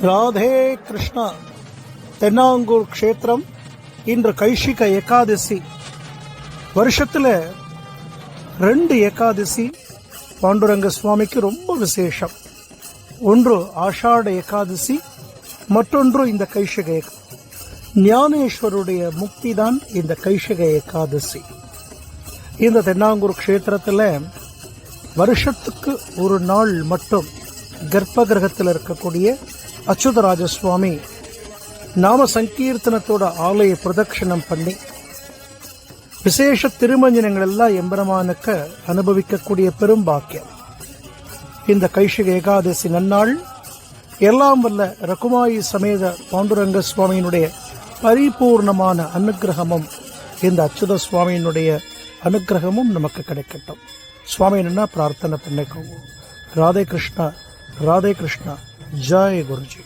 ராதே கிருஷ்ணா. தென்னாங்கூர் க்ஷேத்திரம் இன்று கைஷிக ஏகாதசி. வருஷத்துல 2 ஏகாதசி பாண்டுரங்க சுவாமிக்கு ரொம்ப விசேஷம். ஒன்று ஆஷாட ஏகாதசி, மற்றொன்று இந்த கைஷிக ஏகாதசி. ஞானேஸ்வருடைய முக்தி தான் இந்த கைஷிக ஏகாதசி. இந்த தென்னாங்கூர் க்ஷேத்திரத்தில் வருஷத்துக்கு ஒரு நாள் மட்டும் கர்ப்ப கிரகத்தில் இருக்கக்கூடிய அச்சுதராஜ சுவாமி நாம சங்கீர்த்தனத்தோட ஆலய பிரதட்சணம் பண்ணி விசேஷ திருமஞ்சனங்கள் எல்லாம் எம்பெருமானுக்கு அனுபவிக்கக்கூடிய பெரும் பாக்கியம். இந்த கைஷிக ஏகாதசி நன்னாள் எல்லாம் வல்ல ரகுமாயி சமேத பாண்டுரங்க சுவாமியினுடைய பரிபூர்ணமான அனுகிரகமும் இந்த அச்சுத சுவாமியினுடைய அனுகிரகமும் நமக்கு கிடைக்கட்டும். சுவாமி என்ன பிரார்த்தனை பண்ணிக்கோங்க. ராதே கிருஷ்ணா, ராதே கிருஷ்ணா. ஜெய் குருஜி.